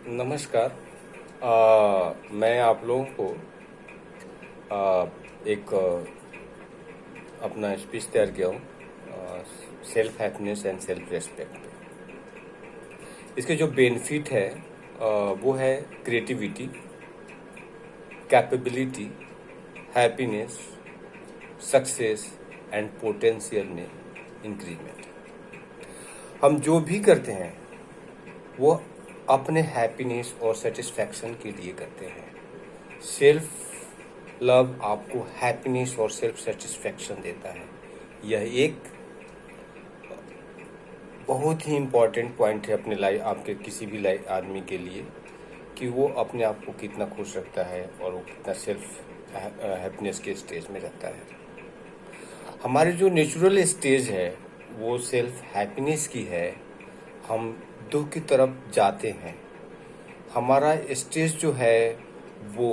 नमस्कार। मैं आप लोगों को एक अपना स्पीच तैयार किया हूँ self happiness and self respect. इसके जो बेनिफिट है वो है creativity, capability, happiness, success and potential में इंक्रीमेंट। हम जो भी करते हैं वो अपने हैप्पीनेस और सेटिस्फैक्शन के लिए करते हैं। सेल्फ लव आपको हैप्पीनेस और सेल्फ सेटिस्फैक्शन देता है। यह एक बहुत ही इम्पॉर्टेंट पॉइंट है अपने लाइफ, आपके किसी भी लाइफ आदमी के लिए, कि वो अपने आप को कितना खुश रखता है और वो कितना सेल्फ हैप्पीनेस के स्टेज में रहता है। हमारी जो नेचुरल स्टेज है वो सेल्फ हैप्पीनेस की है। हम दुख की तरफ जाते हैं। हमारा स्टेज जो है वो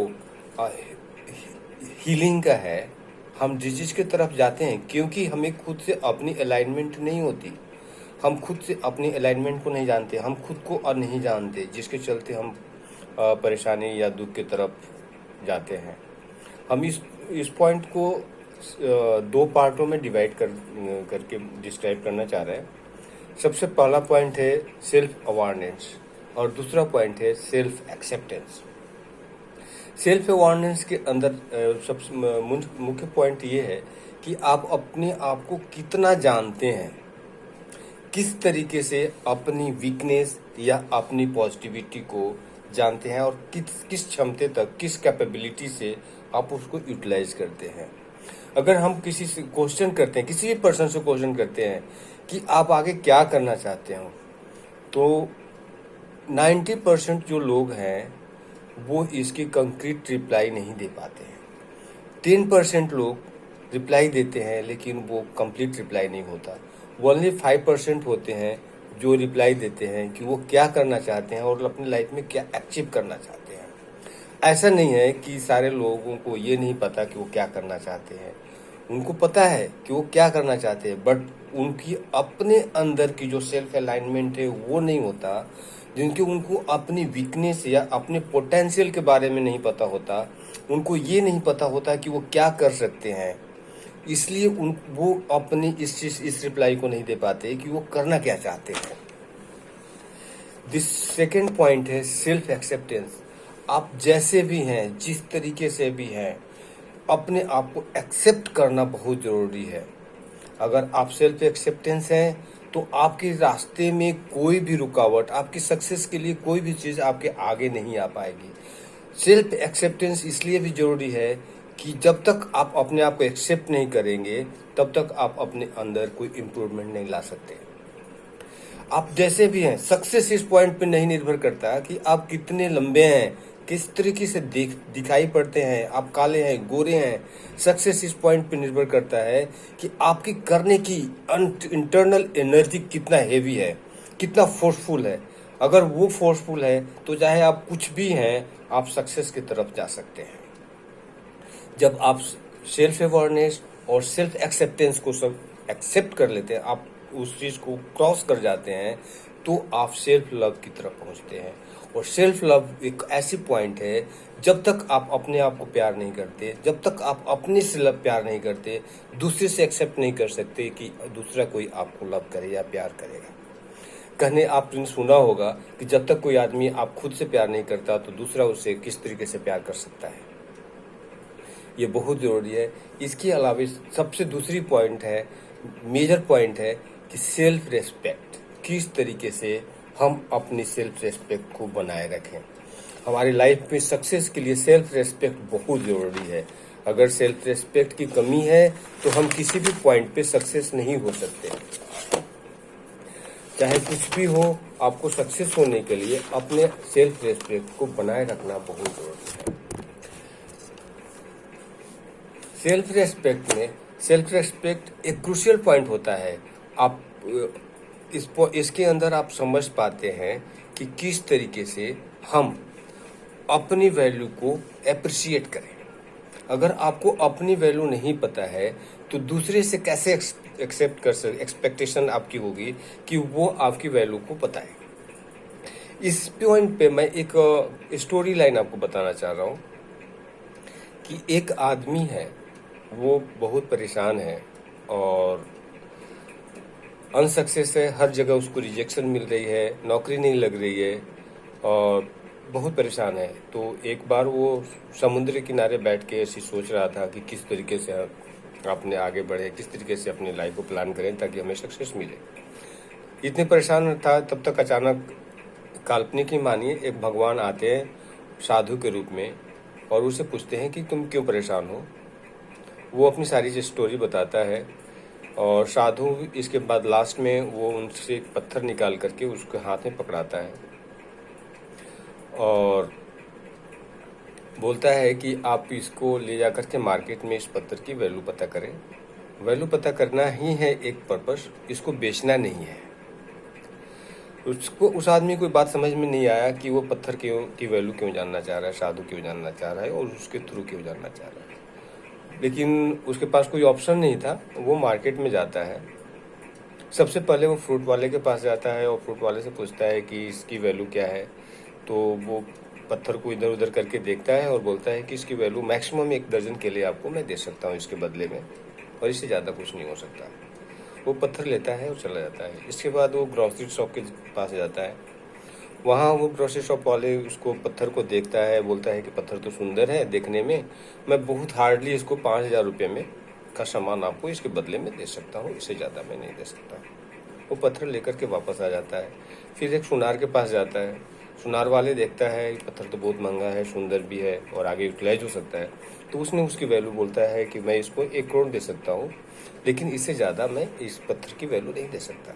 हीलिंग का है। हम डिजीज की तरफ जाते हैं क्योंकि हमें खुद से अपनी अलाइनमेंट नहीं होती। हम खुद से अपनी अलाइनमेंट को नहीं जानते, हम खुद को और नहीं जानते, जिसके चलते हम परेशानी या दुख की तरफ जाते हैं। हम इस पॉइंट को दो पार्टों में डिवाइड करके डिस्क्राइब करना चाह रहे हैं। सबसे पहला पॉइंट है सेल्फ अवेयरनेस और दूसरा पॉइंट है सेल्फ एक्सेप्टेंस। सेल्फ अवेयरनेस के अंदर सबसे मुख्य पॉइंट ये है कि आप अपने आप को कितना जानते हैं, किस तरीके से अपनी वीकनेस या अपनी पॉजिटिविटी को जानते हैं और किस क्षमते तक, किस कैपेबिलिटी से आप उसको यूटिलाइज करते हैं। अगर हम किसी से क्वेश्चन करते हैं, किसी भी पर्सन से क्वेश्चन करते हैं कि आप आगे क्या करना चाहते हो, तो 90% जो लोग हैं वो इसकी कंक्रीट रिप्लाई नहीं दे पाते हैं। 10% लोग रिप्लाई देते हैं लेकिन वो कंप्लीट रिप्लाई नहीं होता। ओनली 5% होते हैं जो रिप्लाई देते हैं कि वो क्या करना चाहते हैं और अपनी लाइफ में क्या अचीव करना चाहते हैं। ऐसा नहीं है कि सारे लोगों को ये नहीं पता कि वो क्या करना चाहते हैं। उनको पता है कि वो क्या करना चाहते हैं, बट उनकी अपने अंदर की जो सेल्फ अलाइनमेंट है वो नहीं होता। जिनके उनको अपनी वीकनेस या अपने पोटेंशियल के बारे में नहीं पता होता, उनको ये नहीं पता होता कि वो क्या कर सकते हैं, इसलिए वो अपनी इस रिप्लाई को नहीं दे पाते कि वो करना क्या चाहते हैं। दिस सेकेंड पॉइंट है सेल्फ एक्सेप्टेंस। आप जैसे भी हैं, जिस तरीके से भी हैं, अपने आप को एक्सेप्ट करना बहुत ज़रूरी है। अगर आप सेल्फ एक्सेप्टेंस हैं तो आपके रास्ते में कोई भी रुकावट, आपकी सक्सेस के लिए कोई भी चीज़ आपके आगे नहीं आ पाएगी। सेल्फ एक्सेप्टेंस इसलिए भी ज़रूरी है कि जब तक आप अपने आप को एक्सेप्ट नहीं करेंगे तब तक आप अपने अंदर कोई इम्प्रूवमेंट नहीं ला सकते। आप जैसे भी हैं, सक्सेस इस पॉइंट पे नहीं निर्भर करता कि आप कितने लंबे हैं, किस तरीके से दिखाई पड़ते हैं, आप काले हैं, गोरे हैं। सक्सेस इस पॉइंट पे निर्भर करता है कि आपकी करने की इंटरनल एनर्जी कितना हेवी है, कितना फोर्सफुल है। अगर वो फोर्सफुल है तो चाहे आप कुछ भी हैं, आप सक्सेस की तरफ जा सकते हैं। जब आप सेल्फ अवेयरनेस और सेल्फ एक्सेप्टेंस को सब एक्सेप्ट कर लेते हैं, आप उस चीज़ को क्रॉस कर जाते हैं, तो आप सेल्फ लव की तरफ पहुंचते हैं। और सेल्फ लव एक ऐसी पॉइंट है, जब तक आप अपने आप को प्यार नहीं करते, जब तक आप अपने से लव प्यार नहीं करते, दूसरे से एक्सेप्ट नहीं कर सकते कि दूसरा कोई आपको लव करे या प्यार करेगा। कहने आपने सुना होगा कि जब तक कोई आदमी आप खुद से प्यार नहीं करता तो दूसरा उससे किस तरीके से प्यार कर सकता है। ये बहुत ज़रूरी है। इसके अलावा सबसे दूसरी पॉइंट है, मेजर पॉइंट है कि सेल्फ रेस्पेक्ट। किस तरीके से हम अपनी सेल्फ रेस्पेक्ट को बनाए रखें। हमारी लाइफ में सक्सेस के लिए सेल्फ रेस्पेक्ट बहुत ज़रूरी है। अगर सेल्फ रेस्पेक्ट की कमी है तो हम किसी भी पॉइंट पे सक्सेस नहीं हो सकते। चाहे कुछ भी हो, आपको सक्सेस होने के लिए अपने सेल्फ रेस्पेक्ट को बनाए रखना बहुत ज़रूरी है। सेल्फ रेस्पेक्ट एक क्रूशियल पॉइंट होता है। आप इसके अंदर आप समझ पाते हैं कि किस तरीके से हम अपनी वैल्यू को एप्रिशिएट करें। अगर आपको अपनी वैल्यू नहीं पता है तो दूसरे से कैसे एक्सेप्ट कर सकते, एक्सपेक्टेशन आपकी होगी कि वो आपकी वैल्यू को बताए। इस पॉइंट पे मैं एक स्टोरी लाइन आपको बताना चाह रहा हूँ कि एक आदमी है, वो बहुत परेशान है और अनसक्सेस है, हर जगह उसको रिजेक्शन मिल रही है, नौकरी नहीं लग रही है और बहुत परेशान है। तो एक बार वो समुद्र किनारे बैठ के ऐसी सोच रहा था कि किस तरीके से अपने आगे बढ़े, किस तरीके से अपनी लाइफ को प्लान करें ताकि हमें सक्सेस मिले। इतने परेशान था तब तक अचानक, काल्पनिक ही मानिए, एक भगवान आते हैं साधु के रूप में और उसे पूछते हैं कि तुम क्यों परेशान हो। वो अपनी सारी स्टोरी बताता है और साधु इसके बाद लास्ट में वो उनसे एक पत्थर निकाल करके उसके हाथ में पकड़ाता है और बोलता है कि आप इसको ले जा करके मार्केट में इस पत्थर की वैल्यू पता करें। वैल्यू पता करना ही है एक पर्पस, इसको बेचना नहीं है। उसको, उस आदमी को बात समझ में नहीं आया कि वो पत्थर की वैल्यू क्यों जानना चाह रहा है, साधु क्यों जानना चाह रहा है और उसके थ्रू क्यों जानना चाह रहा है। लेकिन उसके पास कोई ऑप्शन नहीं था। वो मार्केट में जाता है, सबसे पहले वो फ्रूट वाले के पास जाता है और फ्रूट वाले से पूछता है कि इसकी वैल्यू क्या है। तो वो पत्थर को इधर उधर करके देखता है और बोलता है कि इसकी वैल्यू मैक्सिमम 1 दर्जन के लिए आपको मैं दे सकता हूँ इसके बदले में, और इससे ज़्यादा कुछ नहीं हो सकता। वो पत्थर लेता है और चला जाता है। इसके बाद वो ग्रॉसरी शॉप के पास जाता है। वहाँ वो ग्रॉसरी शॉप वाले उसको, पत्थर को देखता है, बोलता है कि पत्थर तो सुंदर है देखने में, मैं बहुत हार्डली इसको 5,000 रुपये में का सामान आपको इसके बदले में दे सकता हूँ, इससे ज़्यादा मैं नहीं दे सकता। वो पत्थर लेकर के वापस आ जाता है। फिर एक सुनार के पास जाता है। सुनार वाले देखता है पत्थर तो बहुत महंगा है, सुंदर भी है और आगे यूटिलाइज हो सकता है। तो उसने उसकी वैल्यू बोलता है कि मैं इसको 1 करोड़ दे सकता हूँ, लेकिन इससे ज़्यादा मैं इस पत्थर की वैल्यू नहीं दे सकता।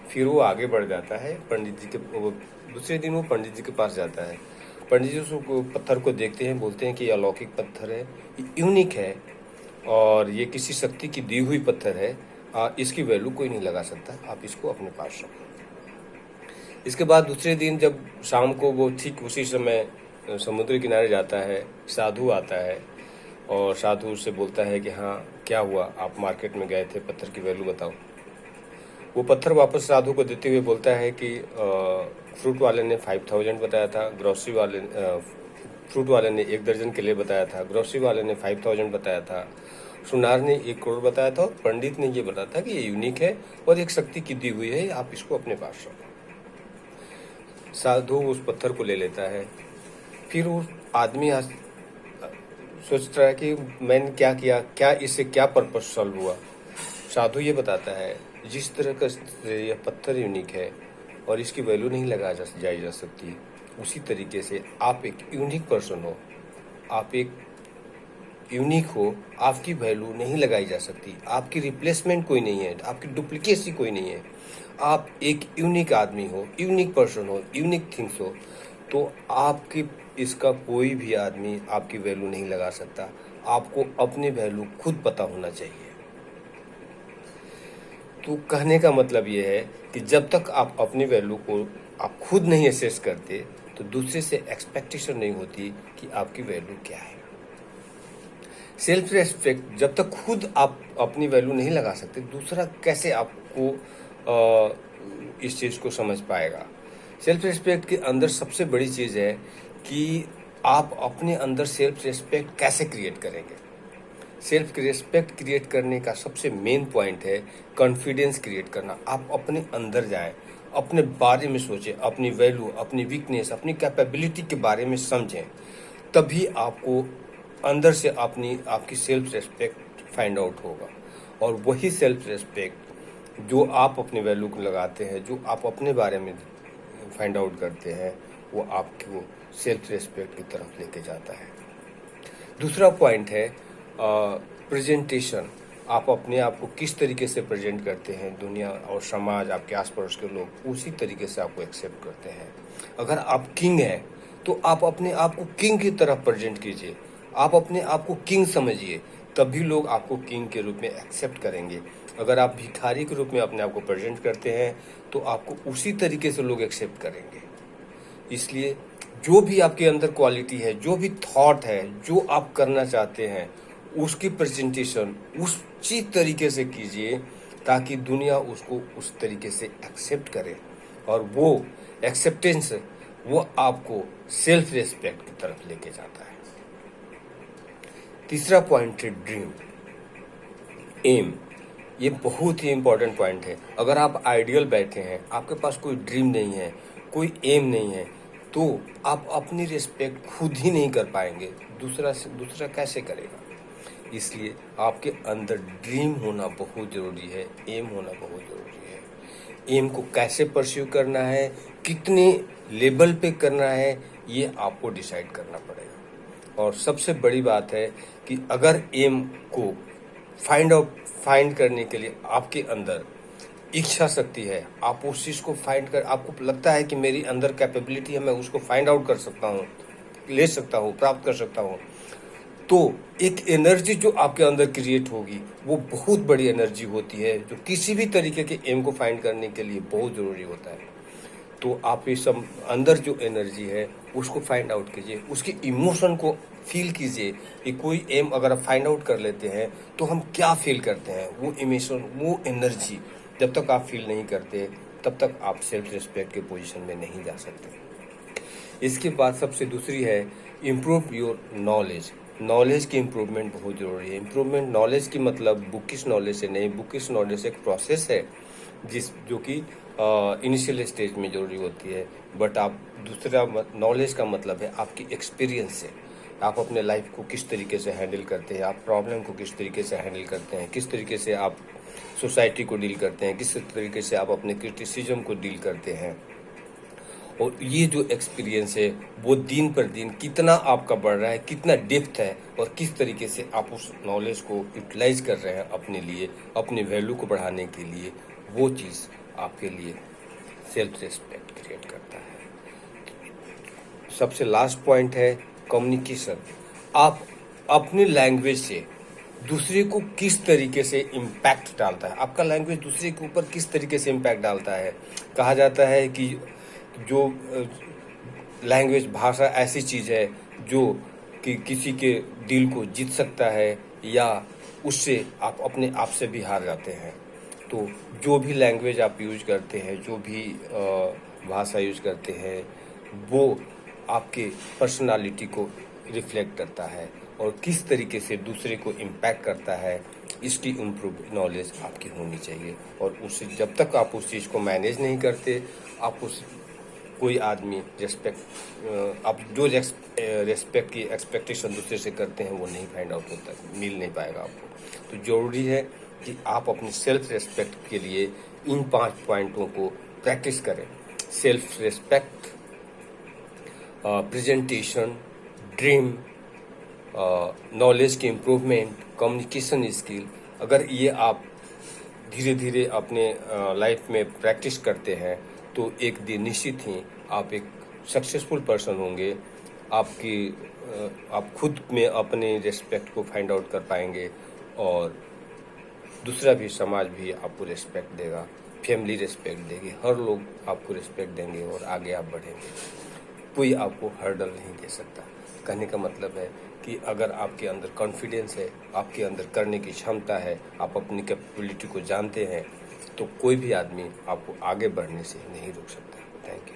फिर वो आगे बढ़ जाता है पंडित जी के, दूसरे दिन वो पंडित जी के पास जाता है। पंडित जी उसको पत्थर को देखते हैं, बोलते हैं कि ये अलौकिक पत्थर है, ये यूनिक है और ये किसी शक्ति की दी हुई पत्थर है, इसकी वैल्यू कोई नहीं लगा सकता, आप इसको अपने पास रखो। इसके बाद दूसरे दिन जब शाम को वो ठीक उसी समय समुद्र किनारे जाता है, साधु आता है और साधु उससे बोलता है कि हाँ क्या हुआ, आप मार्केट में गए थे, पत्थर की वैल्यू बताओ। वो पत्थर वापस साधु को देते हुए बोलता है कि फ्रूट वाले ने 5,000 बताया था, ग्रोसरी वाले फ्रूट वाले ने 1 दर्जन के लिए बताया था, ग्रोसरी वाले ने 5,000 बताया था, सुनार ने 1 करोड़ बताया था और पंडित ने ये बताया था कि ये यूनिक है और एक शक्ति की दी हुई है, आप इसको अपने पास रखो। साधु उस पत्थर को ले लेता है। फिर वो आदमी सोच रहा है कि मैंने क्या किया, क्या इससे क्या पर्पस सॉल्व हुआ। साधु ये बताता है जिस तरह का यह पत्थर यूनिक है और इसकी वैल्यू नहीं लगाई जा सकती, उसी तरीके से आप एक यूनिक पर्सन हो, आप एक यूनिक हो, आपकी वैल्यू नहीं लगाई जा सकती, आपकी रिप्लेसमेंट कोई नहीं है, आपकी डुप्लीकेसी कोई नहीं है। आप एक यूनिक आदमी हो, यूनिक पर्सन हो, यूनिक थिंग्स हो, तो आपकी इसका कोई भी आदमी आपकी वैल्यू नहीं लगा सकता। आपको अपनी वैल्यू खुद पता होना चाहिए। तो कहने का मतलब ये है कि जब तक आप अपनी वैल्यू को आप खुद नहीं असेस करते, तो दूसरे से एक्सपेक्टेशन नहीं होती कि आपकी वैल्यू क्या है। सेल्फ रेस्पेक्ट, जब तक खुद आप अपनी वैल्यू नहीं लगा सकते, दूसरा कैसे आपको इस चीज़ को समझ पाएगा। सेल्फ रिस्पेक्ट के अंदर सबसे बड़ी चीज़ है कि आप अपने अंदर सेल्फ रिस्पेक्ट कैसे क्रिएट करेंगे। सेल्फ रिस्पेक्ट क्रिएट करने का सबसे मेन पॉइंट है कॉन्फिडेंस क्रिएट करना। आप अपने अंदर जाएं, अपने बारे में सोचें, अपनी वैल्यू, अपनी वीकनेस, अपनी कैपेबिलिटी के बारे में समझें, तभी आपको अंदर से आपकी सेल्फ रिस्पेक्ट फाइंड आउट होगा। और वही सेल्फ रिस्पेक्ट जो आप अपने वैल्यू को लगाते हैं, जो आप अपने बारे में फाइंड आउट करते हैं, वो आपको सेल्फ रिस्पेक्ट की तरफ लेके जाता है। दूसरा पॉइंट है प्रेजेंटेशन। आप अपने आप को किस तरीके से प्रेजेंट करते हैं, दुनिया और समाज, आपके आस पड़ोस के लोग उसी तरीके से आपको एक्सेप्ट करते हैं। अगर आप किंग हैं तो आप अपने आप को किंग की तरफ प्रेजेंट कीजिए, आप अपने आप को किंग समझिए, तभी लोग आपको किंग के रूप में एक्सेप्ट करेंगे। अगर आप भिखारी के रूप में अपने आप को प्रेजेंट करते हैं तो आपको उसी तरीके से लोग एक्सेप्ट करेंगे। इसलिए जो भी आपके अंदर क्वालिटी है, जो भी थॉट है, जो आप करना चाहते हैं, उसकी प्रेजेंटेशन उसी तरीके से कीजिए ताकि दुनिया उसको उस तरीके से एक्सेप्ट करे और वो एक्सेप्टेंस वो आपको सेल्फ रिस्पेक्ट की तरफ लेके जाता है। तीसरा पॉइंट है ड्रीम, एम। ये बहुत ही इंपॉर्टेंट पॉइंट है। अगर आप आइडियल बैठे हैं, आपके पास कोई ड्रीम नहीं है, कोई एम नहीं है, तो आप अपनी रिस्पेक्ट खुद ही नहीं कर पाएंगे, दूसरा कैसे करेगा। इसलिए आपके अंदर ड्रीम होना बहुत ज़रूरी है, एम होना बहुत ज़रूरी है। एम को कैसे परस्यू करना है, कितने लेवल पे करना है, ये आपको डिसाइड करना पड़ेगा। और सबसे बड़ी बात है कि अगर एम को फाइंड करने के लिए आपके अंदर इच्छा शक्ति है, आप उस चीज़ को आपको लगता है कि मेरी अंदर कैपेबिलिटी है, मैं उसको फाइंड आउट कर सकता हूँ, ले सकता हूँ, प्राप्त कर सकता हूँ, तो एक एनर्जी जो आपके अंदर क्रिएट होगी वो बहुत बड़ी एनर्जी होती है, जो किसी भी तरीके के एम को फाइंड करने के लिए बहुत ज़रूरी होता है। तो आप ये सब अंदर जो एनर्जी है उसको फाइंड आउट कीजिए, उसके इमोशन को फील कीजिए कि कोई एम अगर आप फाइंड आउट कर लेते हैं तो हम क्या फील करते हैं। वो इमोशन, वो एनर्जी जब तक आप फील नहीं करते तब तक आप सेल्फ रिस्पेक्ट के पोजीशन में नहीं जा सकते। इसके बाद सबसे दूसरी है इम्प्रूव योर नॉलेज। नॉलेज की इम्प्रूवमेंट बहुत ज़रूरी है। इम्प्रूवमेंट नॉलेज की मतलब बुकिश नॉलेज से नहीं, बुकिश नॉलेज एक प्रोसेस है जो कि इनिशियल स्टेज में ज़रूरी होती है। बट आप दूसरा नॉलेज का मतलब है आपकी एक्सपीरियंस से, आप अपने लाइफ को किस तरीके से हैंडल करते हैं, आप प्रॉब्लम को किस तरीके से हैंडल करते हैं, किस तरीके से आप सोसाइटी को डील करते हैं, किस तरीके से आप अपने क्रिटिसिज्म को डील करते हैं। और ये जो एक्सपीरियंस है वो दिन पर दिन कितना आपका बढ़ रहा है, कितना डेप्थ है, और किस तरीके से आप उस नॉलेज को यूटिलाइज कर रहे हैं अपने लिए, अपने वैल्यू को बढ़ाने के लिए, वो चीज़ आपके लिए सेल्फ रिस्पेक्ट क्रिएट करता है। सबसे लास्ट पॉइंट है कम्युनिकेशन। आप अपनी लैंग्वेज से दूसरे को किस तरीके से इम्पैक्ट डालता है, आपका लैंग्वेज दूसरे के ऊपर किस तरीके से इम्पैक्ट डालता है। कहा जाता है कि जो लैंग्वेज, भाषा ऐसी चीज़ है जो कि किसी के दिल को जीत सकता है, या उससे आप अपने आप से भी हार जाते हैं। तो जो भी लैंग्वेज आप यूज करते हैं, जो भी भाषा यूज करते हैं, वो आपके पर्सनालिटी को रिफ्लेक्ट करता है और किस तरीके से दूसरे को इम्पैक्ट करता है, इसकी इम्प्रूव नॉलेज आपकी होनी चाहिए। और उससे जब तक आप उस चीज़ को मैनेज नहीं करते, आप उस कोई आदमी आप जो रेस्पेक्ट की एक्सपेक्टेशन दूसरे से करते हैं वो नहीं फाइंड आउट होता, मिल नहीं पाएगा आपको। तो ज़रूरी है कि आप अपनी सेल्फ रेस्पेक्ट के लिए इन 5 पॉइंटों को प्रैक्टिस करें। Self respect, presentation, dream, knowledge की इम्प्रूवमेंट, कम्युनिकेशन स्किल। अगर ये आप धीरे धीरे अपने लाइफ में प्रैक्टिस करते हैं तो एक दिन निश्चित ही आप एक सक्सेसफुल पर्सन होंगे। आप खुद में अपने रिस्पेक्ट को फाइंड आउट कर पाएंगे, और दूसरा भी, समाज भी आपको रिस्पेक्ट देगा, फैमिली रिस्पेक्ट देगी, हर लोग आपको रिस्पेक्ट देंगे और आगे आप बढ़ेंगे। कोई आपको हर्डल नहीं दे सकता। कहने का मतलब है कि अगर आपके अंदर कॉन्फिडेंस है, आपके अंदर करने की क्षमता है, आप अपनी कैपेबिलिटी को जानते हैं, तो कोई भी आदमी आपको आगे बढ़ने से नहीं रोक सकता। Thank you.